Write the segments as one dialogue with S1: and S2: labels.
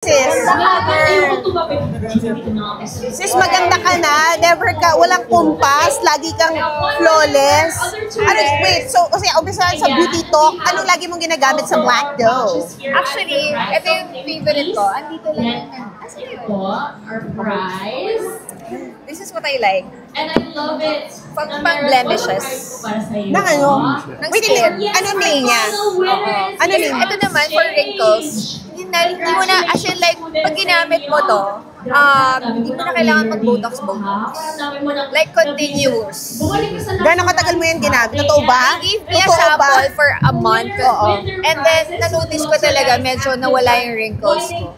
S1: Sis, sis, maganda ka na, never ka, walang kumpas, lagi kang flawless. Ano, wait, so, kasi umpisahan sa beauty talk, anong lagi mong ginagamit sa Black Dough?
S2: Actually, ito yung favorite ko. Andito lang.
S3: Our prize.
S2: This is what I like.
S3: And I love it.
S2: Pang-blemishes.
S1: Na ano?
S2: Ng
S1: Wait,
S2: skin.
S1: ano name niya? Ano name?
S2: Ito naman, for wrinkles. Hindi mo na, as in like, pag ginamit mo to, hindi mo na kailangan mag-botox. Like, continuous.
S1: Gano'ng katagal mo yan ginamit? Totoo ba?
S2: He gave me a sample for a month. And then, na-notice ko talaga, medyo nawala yung wrinkles ko.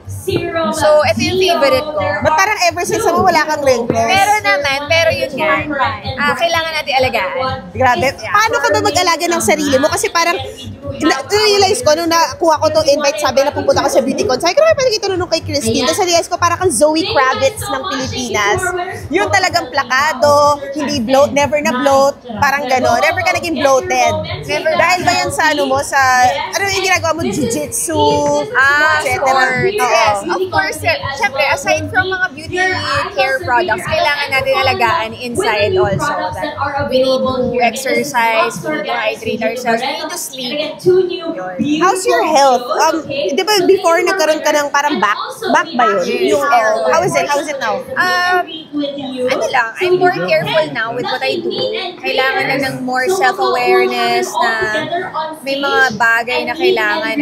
S2: So, ito yung favorite ko.
S1: Ba't parang ever since mo wala kang wrinkles?
S2: Meron naman, pero yun nga, kailangan natin alagaan.
S1: Grabe. Paano ka ba mag-alaga ng sarili mo? Kasi parang, na-realize ko, nung nakuha ko itong invite, sabi na pupunta ka sa beauty con, sabi ko naman parang itanong kay Christine. Tapos realize ko, parang kang Zoe Kravitz ng Pilipinas. Yung talagang plakado, hindi bloat, never na bloat, parang gano'n. Never ka naging bloated. Never. Dahil ba yan sa ano mo, sa, ano yung ginagawa mo, jiu-jitsu, etc.
S2: Yes, of course. Siyempre, aside from mga beauty care products, kailangan natin alagaan inside also. That we need to exercise, we need to hydrate ourselves, we need to sleep.
S1: How's your health? Di ba before nagkaroon ka ng parang back ba yun? Yung, how is it? How is it now?
S2: Ano lang, I'm more careful now with what I do. Kailangan na ng more self-awareness na may mga bagay na kailangan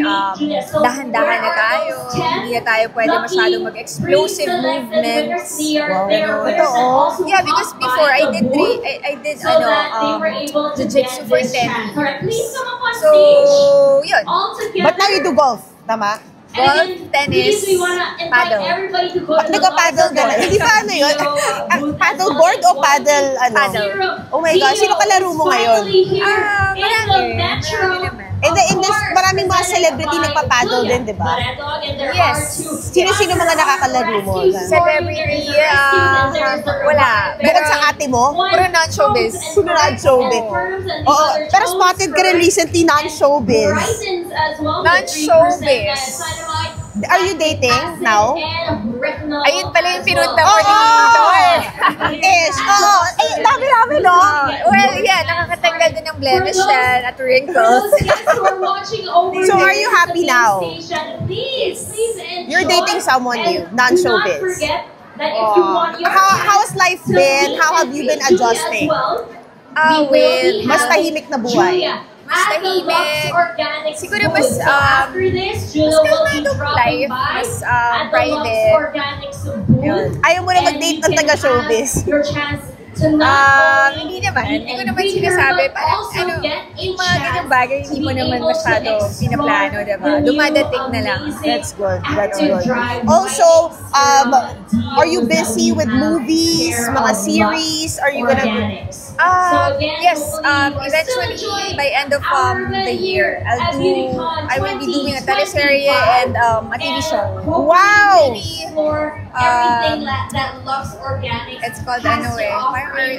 S2: dahan-dahan na tayo. Hindi na tayo pwede masyadong mag-explosive movements.
S1: Totoo.
S2: Yeah, because before I did jiu-jitsu for 10 years. So, yun.
S1: But now you do golf, tama?
S2: Golf, tennis, paddle.
S1: Nagpa-paddle ka na. Hindi ba ano yun? Paddle board o paddle ano?
S2: Paddle.
S1: Oh my God, sino kalaro mo ngayon?
S2: Marami naman.
S1: And in this, maraming mga celebrity nagpa-paddle din, di ba?
S2: Yes.
S1: Sino-sino mga nakakalaro mo?
S2: Celebrity, wala.
S1: Bukod sa ate mo?
S2: Puro non-showbiz.
S1: Puro non-showbiz. Oo, pero spotted ka rin recently non-showbiz.
S2: Non-showbiz.
S1: Are you dating now?
S2: Ayun pala yung pinunta mo dito.
S1: Ish, oo. Eh, dami-dami, no?
S2: Well, yeah, nakakatanggal din ng blemish yan at wrinkles.
S1: So, are you happy now? You're dating someone new, non-showbiz. How's life been? How have you been adjusting? Mas tahimik na buhay.
S2: Mas tahimik. Siguro mas kalmadong life, mas private.
S1: Ayaw mo na mag-date ng taga-showbiz.
S2: Hindi naman. Hindi ko naman sinasabi. Parang, yung mga ganyang bagay, hindi mo naman masyado pinaplano, diba? Dumadating na lang.
S1: That's good. That's good. Also, are you busy with movies, mga series? Are you gonna...
S2: Yes. Eventually, by end of the year, I will be doing a teleserye and a TV show.
S1: Wow!
S2: It's called parang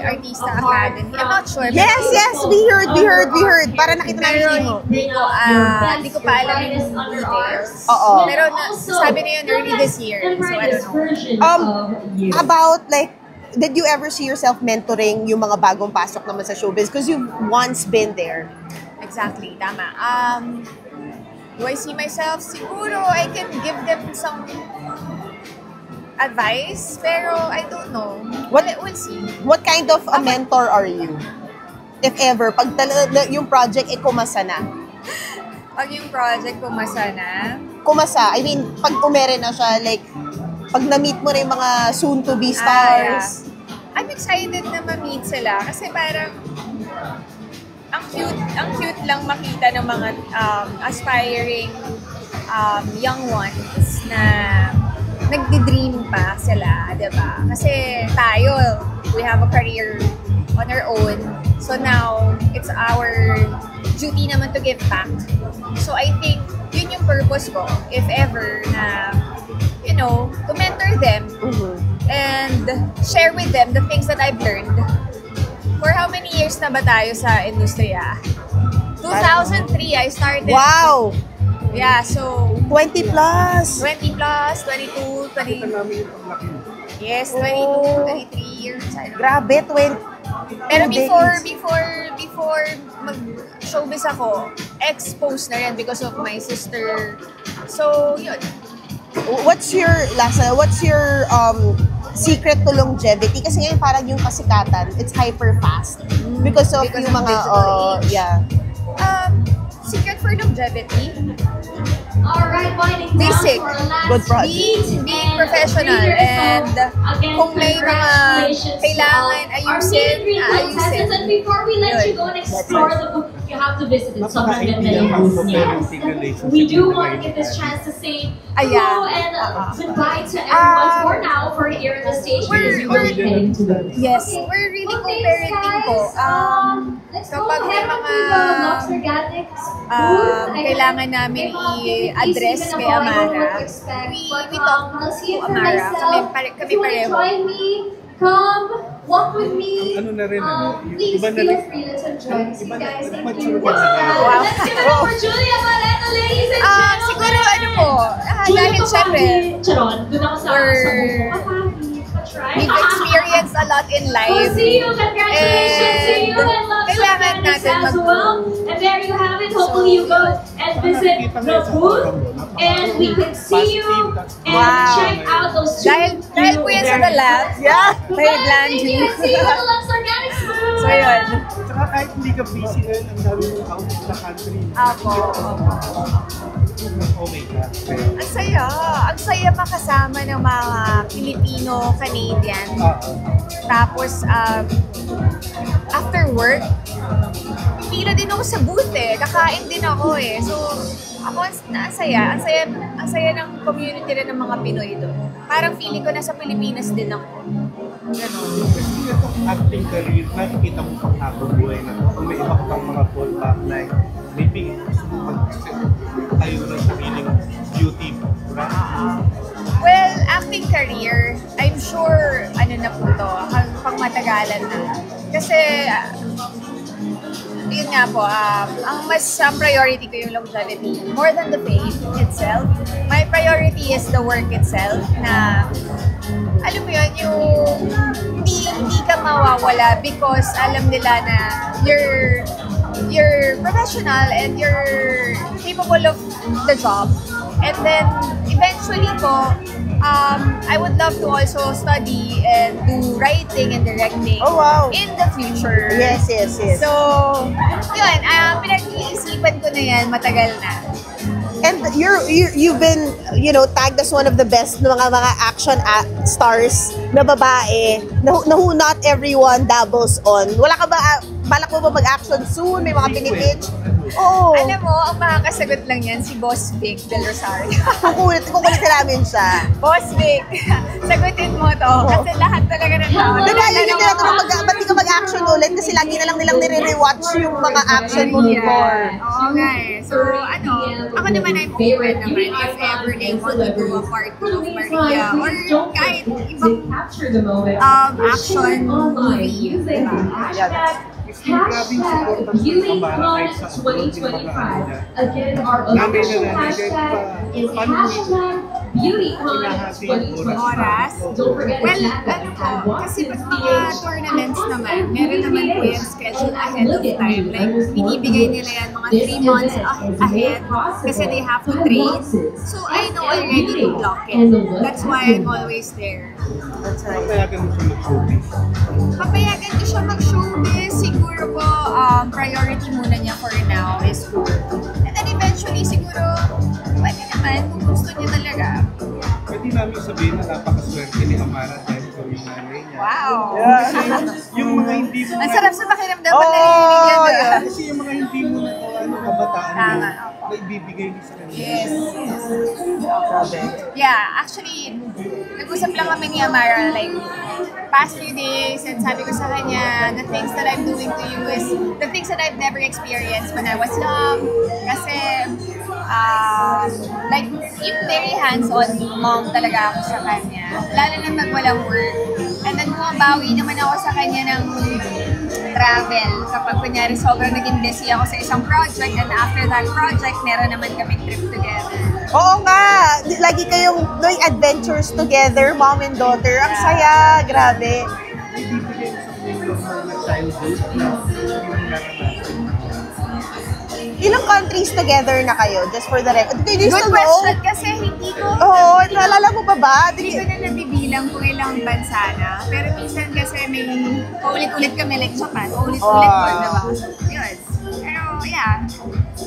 S2: Artista Academy. I'm not sure.
S1: Yes, we heard. Para nakita namin mo.
S2: Hindi ko pa alam yung details.
S1: Oo.
S2: Pero sabi na yun early this year. So I don't know.
S1: About like, did you ever see yourself mentoring yung mga bagong pasok naman sa showbiz? Because you've once been there.
S2: Exactly, tama. Do I see myself? Siguro I can give them some advice, pero I don't know. We'll see.
S1: What kind of a mentor are you? If ever, pag yung project kumasa na.
S2: Pag yung project kumasa na?
S1: Kumasa, I mean, pag umere na siya, like, pag na-meet mo na yung mga soon-to-be stars.
S2: Yeah. I'm excited na ma-meet sila kasi parang ang cute lang makita ng mga aspiring young ones na nagdi-dream pa sila, diba? Kasi tayo, we have a career on our own. So now, it's our duty naman to give back. So I think, yun yung purpose ko, if ever, na, to mentor them and share with them the things that I've learned. For how many years na ba tayo sa industriya? 2003, I started.
S1: Wow!
S2: Yeah, so
S1: 20 plus.
S2: 20 plus, 22, 20. Yes, 22, 23 years.
S1: Grabe, 20.
S2: Pero
S1: decades.
S2: before mag-showbiz ako, exposed na rin because of my sister. So, yun.
S1: What's your secret to longevity? Kasi ngayon parang yung kasikatan, it's hyper fast. Because of
S2: Because
S1: yung
S2: of
S1: mga,
S2: digital age.
S1: yeah.
S2: Secret for longevity,
S3: Alright, winding down
S2: Basic.
S3: to our last
S1: Good project.
S3: meet.
S2: being
S3: And
S2: professional
S3: readers,
S2: and
S3: again,
S2: kung may mga
S3: congratulations to
S2: kailangan
S3: all our
S2: ayusin,
S3: meet and greet
S2: ayusin.
S3: contestants. And before we let you go and explore the book, you have to visit it. Sobrang ganda yung booth niya. We do want to get this chance to say hello and goodbye to everyone for now, for here on the stage, because we will be heading to the
S2: Yes, we're really co-parenting po. Kapag may mga kailangan namin i-address kay Amara, we talk to Amara. Kami pareho.
S3: Come, walk with me.
S4: Ano na rin,
S3: Please
S4: iba na
S3: feel
S4: rin.
S3: free. Let's enjoy this, you guys. Thank
S4: Mature
S3: you.
S4: ka na.
S2: Wow.
S3: Let's give it up for Julia Maleta, ladies and gentlemen.
S2: Siguro ano po, dahil syempre,
S3: Charon, doon ako sa
S2: we've experienced a lot in
S3: Oh,
S2: life.
S3: see you, congratulations to you, and lots of
S2: kailangan
S3: Phoenix
S2: natin
S3: as well. And there you have it. Hopefully you go and visit the booth, and we can see you and
S2: Wow.
S3: check out those two.
S2: Dahil po yan sa The Lab,
S1: Yeah.
S2: may
S3: Thank
S2: land
S3: you. See you at the Lux Organics booth.
S2: So yun.
S4: Saka kahit hindi ka busy rin, ang dami mong out of the country.
S2: Ako.
S4: Okay ka.
S2: Ang saya. Ang saya makasama ng mga Filipino-Canadian. Tapos, after work, pipila din ako sa booth eh. Kakain din ako eh. So, ako ang saya. Ang saya ng community rin ng mga Pinoy doon. Parang feeling ko nasa Pilipinas din ako. Ganon.
S4: Kasi itong acting career, nakikita mo pang habang buhay na kung may iba ka pang mga fallback like maybe gusto mo tayo ng sariling beauty brand.
S2: Well, acting career, I'm sure, ano na po to, pang matagalan na. Kasi, yun nga po, ang priority ko yung longevity. More than the fame itself, my priority is the work itself na, alam mo yun, yung hindi ka mawawala because alam nila na you're professional and you're capable of the job. And then, eventually po, I would love to also study and do writing and directing
S1: Oh, wow.
S2: in the future.
S1: Yes.
S2: So, yun, pinag-iisipan ko na yan, matagal na.
S1: And you've been, tagged as one of the best ng mga action stars na babae na who not everyone dabbles on. Wala ka ba, balak mo ba mag-action soon? May mga pinipitch? Oo.
S2: Alam mo, ang makakasagot lang yan si Boss Vic Del Rosario.
S1: Kukulitin namin siya.
S2: Boss Vic, sagutin mo to. Kasi lahat talaga ng tao.
S1: Diba, yun yung tinatanong, ba't di ka mag-action ulit? Kasi lagi na lang nilang nire-rewatch yung mga action mo before.
S2: Oo nga eh. So, ako naman I'm open naman if ever they want to do a part 2 of Maria or kahit ibang action movie. Diba?
S3: Hashtag BeautyCon 2025. Again, our official hashtag is hashtag BeautyCon 2025.
S2: Oras.
S3: Don't forget to
S2: Well,
S3: tag that
S2: ano po,
S3: tag one
S2: kasi
S3: to
S2: pag
S3: the
S2: mga
S3: stage.
S2: tournaments naman, meron naman po yung schedule ahead of time. Like, binibigay nila yan mga 3 months ahead kasi they have to train. So, I know already to block it. That's why I'm always there.
S1: That's right.
S4: Papayagan mo siya mag-showbiz.
S2: Papayagan ko siya mag-showbiz. Siguro po, priority muna niya for now is school. And then eventually, siguro, pwede naman kung gusto niya talaga.
S4: Pwede namin sabihin na napakaswerte ni Amara dahil ikaw yung nanay niya.
S2: Wow!
S4: Yung mga hindi mo
S2: Ang sarap sa pakiramdam pag narinig yan. ah.
S4: Kasi yung mga hindi mo na kabataan mo,
S2: Tama.
S4: na ibibigay mo sa kanila.
S2: Yes.
S1: Grabe.
S2: Yeah, actually, nag-usap lang kami ni Amara like past few days and sabi ko sa kanya, the things that I'm doing to you is the things that I've never experienced when I was young. Kasi, like, yung very hands-on mom talaga ako sa kanya. Lalo na pag walang work. And then, bumabawi naman ako sa kanya ng travel. Kapag kunyari, sobrang naging busy ako sa isang project and after that project, meron naman kami trip together.
S1: Oo nga, lagi kayong doing adventures together, mom and daughter. Ang saya, grabe.
S4: Hindi ba kayo sa yung mga childhood na yung naranasan?
S1: Ilang countries together na kayo? Just for the record. Did you
S2: Good
S1: still know?
S2: question kasi hindi ko
S1: Oo, naalala mo pa ba?
S2: hindi ko na nabibilang kung ilang bansa na. Pero minsan kasi may paulit-ulit kami like Japan, paulit-ulit
S1: Oh.
S2: ko, diba? Yun. Pero yeah,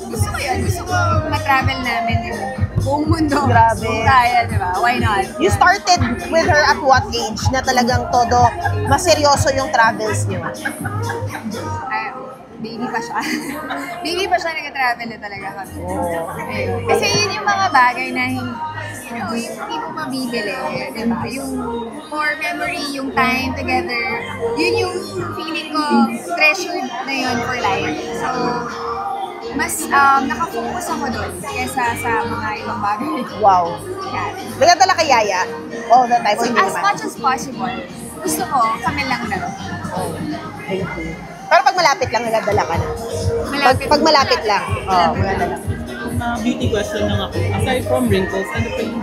S2: gusto ko yun. Gusto ko ma-travel namin yung buong mundo.
S1: Grabe.
S2: Kung kaya, diba? Why not?
S1: You started with her at what age na talagang todo maseryoso yung travels niyo?
S2: Ay, baby pa siya. Baby pa siya nag-travel na talaga kami. Ayun. Kasi yun yung mga bagay na yung hindi mo mabibili, di ba? Yung for memory, yung time together, yun yung feeling ko treasured na yun for life. So, mas nakafocus ako doon kesa sa mga ibang bagay.
S1: Wow.
S2: Yan.
S1: Nagdadala kay Yaya all the time? O hindi
S2: As
S1: naman?
S2: much as possible, gusto ko, kami lang lang.
S1: Pero pag malapit lang, nagdadala ka na. Pag malapit lang. Oo,
S2: Malapit lang.
S1: nagdadala.
S5: Beauty question lang ako. Aside from wrinkles, ano pa yung